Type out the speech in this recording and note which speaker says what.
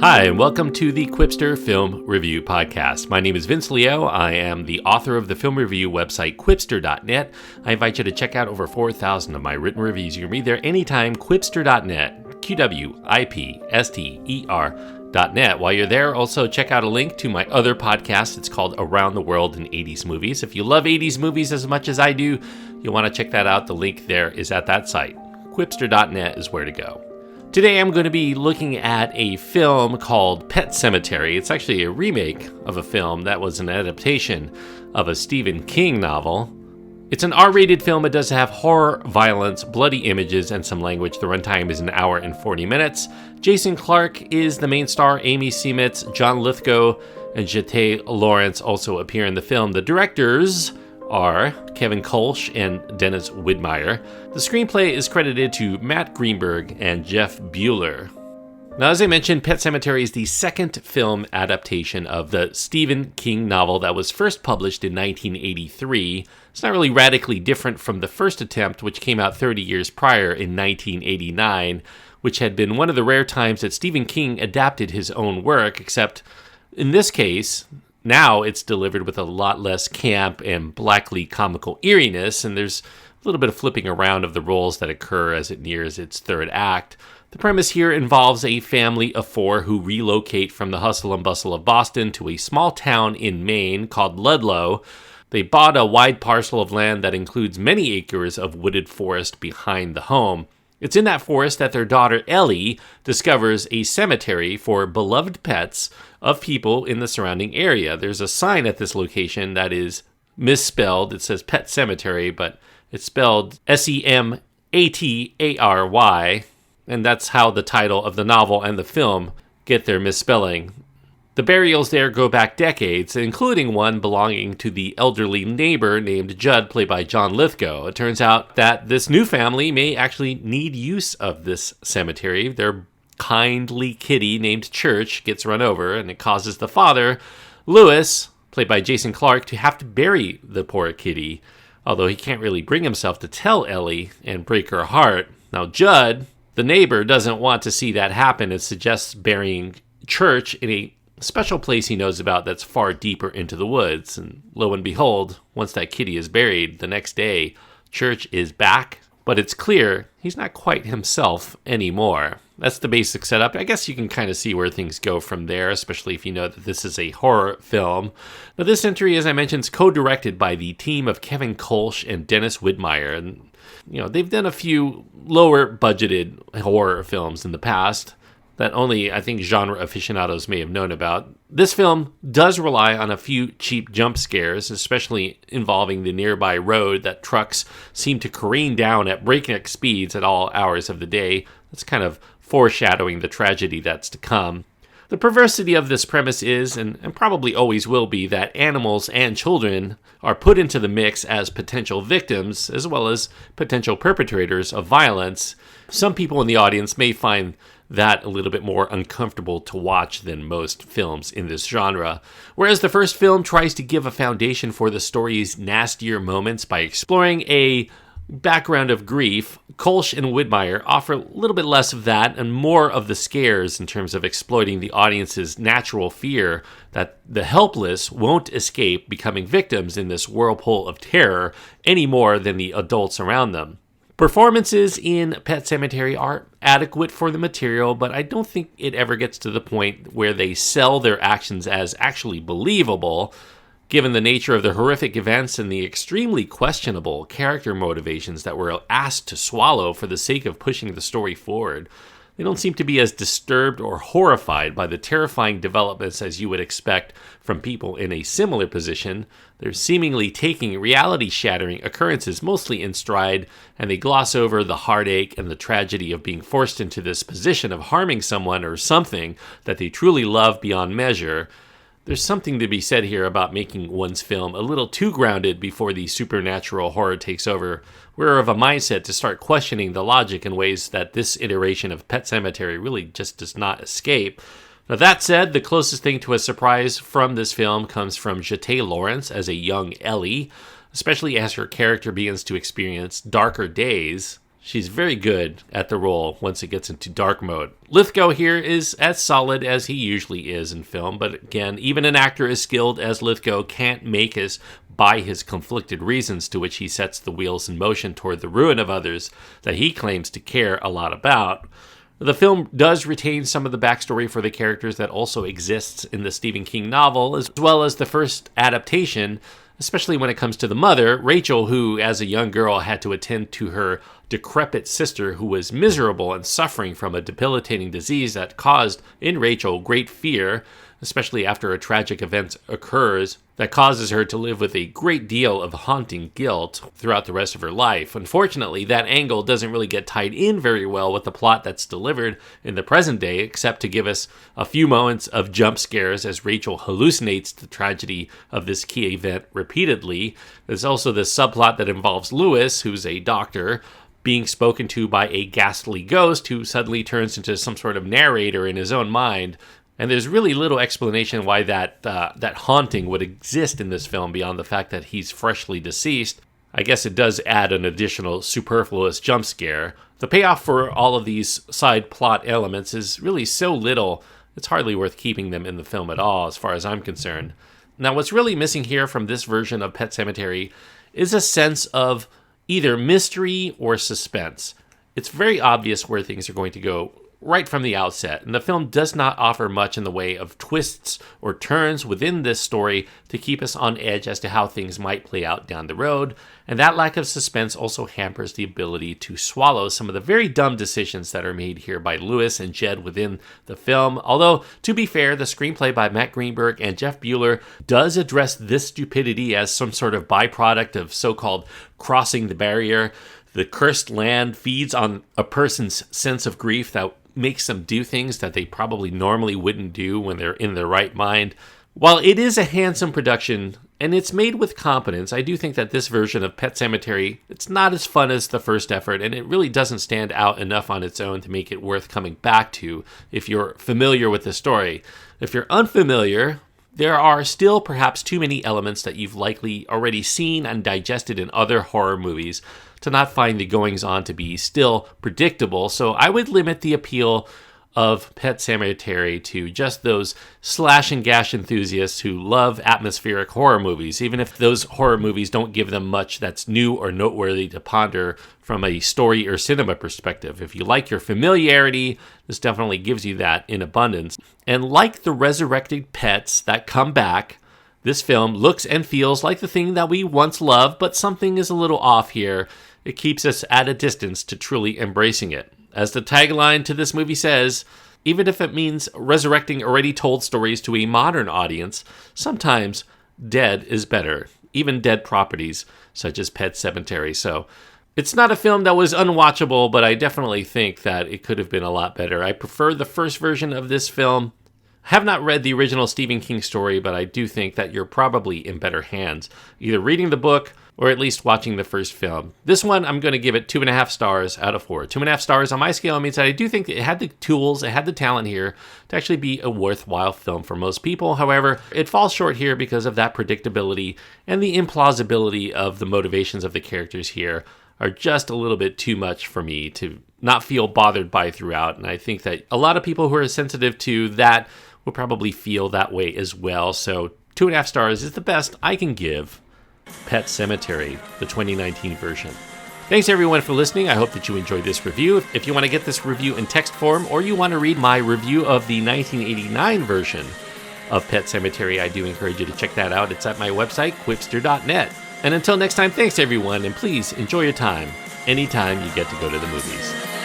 Speaker 1: Hi, and welcome to the Quipster Film Review Podcast. My name is Vince Leo. I am the author of the film review website, Quipster.net. I invite you to check out over 4,000 of my written reviews. You can read there anytime, Quipster.net, Quipster.net. While you're there, also check out a link to my other podcast. It's called Around the World in 80s Movies. If you love 80s movies as much as I do, you'll want to check that out. The link there is at that site. Quipster.net is where to go. Today I'm going to be looking at a film called Pet Sematary. It's actually a remake of a film that was an adaptation of a Stephen King novel. It's an R-rated film. It does have horror, violence, bloody images, and some language. The runtime is an hour and 40 minutes. Jason Clarke is the main star. Amy Seimetz, John Lithgow, and Jete Laurence also appear in the film. The directors are Kevin Kolsch and Dennis Widmyer. The screenplay is credited to Matt Greenberg and Jeff Bueller. Now, as I mentioned, Pet Sematary is the second film adaptation of the Stephen King novel that was first published in 1983. It's not really radically different from the first attempt, which came out 30 years prior in 1989, which had been one of the rare times that Stephen King adapted his own work, except in this case, now it's delivered with a lot less camp and blackly comical eeriness, and there's a little bit of flipping around of the roles that occur as it nears its third act. The premise here involves a family of four who relocate from the hustle and bustle of Boston to a small town in Maine called Ludlow. They bought a wide parcel of land that includes many acres of wooded forest behind the home. It's in that forest that their daughter Ellie discovers a cemetery for beloved pets of people in the surrounding area. There's a sign at this location that is misspelled. It says Pet Sematary, but it's spelled Sematary, and that's how the title of the novel and the film get their misspelling. The burials there go back decades, including one belonging to the elderly neighbor named Judd, played by John Lithgow. It turns out that this new family may actually need use of this cemetery. Their kindly kitty named Church gets run over, and it causes the father, Lewis, played by Jason Clarke, to have to bury the poor kitty, although he can't really bring himself to tell Ellie and break her heart. Now, Judd, the neighbor, doesn't want to see that happen and suggests burying Church in a special place he knows about that's far deeper into the woods. And lo and behold, once that kitty is buried, the next day, Church is back, but it's clear he's not quite himself anymore. That's the basic setup. I guess you can kind of see where things go from there, especially if you know that this is a horror film. Now, this entry, as I mentioned, is co-directed by the team of Kevin Kolsch and Dennis Widmyer. And, they've done a few lower-budgeted horror films in the past that only, I think, genre aficionados may have known about. This film does rely on a few cheap jump scares, especially involving the nearby road that trucks seem to careen down at breakneck speeds at all hours of the day. That's kind of foreshadowing the tragedy that's to come. The perversity of this premise is, and probably always will be, that animals and children are put into the mix as potential victims, as well as potential perpetrators of violence. Some people in the audience may find that a little bit more uncomfortable to watch than most films in this genre. Whereas the first film tries to give a foundation for the story's nastier moments by exploring a background of grief, Kolsch and Widmyer offer a little bit less of that and more of the scares in terms of exploiting the audience's natural fear that the helpless won't escape becoming victims in this whirlpool of terror any more than the adults around them. Performances in Pet Sematary are adequate for the material, but I don't think it ever gets to the point where they sell their actions as actually believable, given the nature of the horrific events and the extremely questionable character motivations that we're asked to swallow for the sake of pushing the story forward. They don't seem to be as disturbed or horrified by the terrifying developments as you would expect from people in a similar position. They're seemingly taking reality-shattering occurrences mostly in stride, and they gloss over the heartache and the tragedy of being forced into this position of harming someone or something that they truly love beyond measure. There's something to be said here about making one's film a little too grounded before the supernatural horror takes over. We're of a mindset to start questioning the logic in ways that this iteration of Pet Sematary really just does not escape. Now, that said, the closest thing to a surprise from this film comes from Jete Laurence as a young Ellie, especially as her character begins to experience darker days. She's very good at the role once it gets into dark mode. Lithgow here is as solid as he usually is in film, but again, even an actor as skilled as Lithgow can't make us buy his conflicted reasons to which he sets the wheels in motion toward the ruin of others that he claims to care a lot about. The film does retain some of the backstory for the characters that also exists in the Stephen King novel, as well as the first adaptation, especially when it comes to the mother, Rachel, who as a young girl had to attend to her decrepit sister who was miserable and suffering from a debilitating disease that caused in Rachel great fear, especially after a tragic event occurs that causes her to live with a great deal of haunting guilt throughout the rest of her life. Unfortunately, that angle doesn't really get tied in very well with the plot that's delivered in the present day, except to give us a few moments of jump scares as Rachel hallucinates the tragedy of this key event repeatedly. There's also this subplot that involves Lewis, who's a doctor, being spoken to by a ghastly ghost who suddenly turns into some sort of narrator in his own mind. And there's really little explanation why that haunting would exist in this film beyond the fact that he's freshly deceased. I guess it does add an additional superfluous jump scare. The payoff for all of these side plot elements is really so little, it's hardly worth keeping them in the film at all, as far as I'm concerned. Now, what's really missing here from this version of Pet Sematary is a sense of either mystery or suspense. It's very obvious where things are going to go right from the outset, and the film does not offer much in the way of twists or turns within this story to keep us on edge as to how things might play out down the road, and that lack of suspense also hampers the ability to swallow some of the very dumb decisions that are made here by Lewis and Jed within the film. Although, to be fair, the screenplay by Matt Greenberg and Jeff Bueller does address this stupidity as some sort of byproduct of so-called crossing the barrier. The cursed land feeds on a person's sense of grief that makes them do things that they probably normally wouldn't do when they're in their right mind. While it is a handsome production and it's made with competence, I do think that this version of Pet Sematary, it's not as fun as the first effort, and it really doesn't stand out enough on its own to make it worth coming back to if you're familiar with the story. If you're unfamiliar, there are still perhaps too many elements that you've likely already seen and digested in other horror movies to not find the goings-on to be still predictable, so I would limit the appeal of Pet Sematary to just those slash and gash enthusiasts who love atmospheric horror movies, even if those horror movies don't give them much that's new or noteworthy to ponder from a story or cinema perspective. If you like your familiarity, this definitely gives you that in abundance. And like the resurrected pets that come back, this film looks and feels like the thing that we once loved, but something is a little off here. It keeps us at a distance to truly embracing it. As the tagline to this movie says, even if it means resurrecting already told stories to a modern audience, sometimes dead is better, even dead properties such as Pet Sematary. So it's not a film that was unwatchable, but I definitely think that it could have been a lot better. I prefer the first version of this film. I have not read the original Stephen King story, but I do think that you're probably in better hands, either reading the book or at least watching the first film. This one, I'm going to give it 2.5 stars out of 4. 2.5 stars on my scale means that I do think it had the tools, it had the talent here to actually be a worthwhile film for most people. However, it falls short here because of that predictability, and the implausibility of the motivations of the characters here are just a little bit too much for me to not feel bothered by throughout. And I think that a lot of people who are sensitive to that will probably feel that way as well. So 2.5 stars is the best I can give Pet Sematary, the 2019 version. Thanks everyone for listening. I hope that you enjoyed this review. If you want to get this review in text form, or you want to read my review of the 1989 version of Pet Sematary, I do encourage you to check that out. It's at my website, quipster.net. And until next time, thanks everyone, and please enjoy your time anytime you get to go to the movies.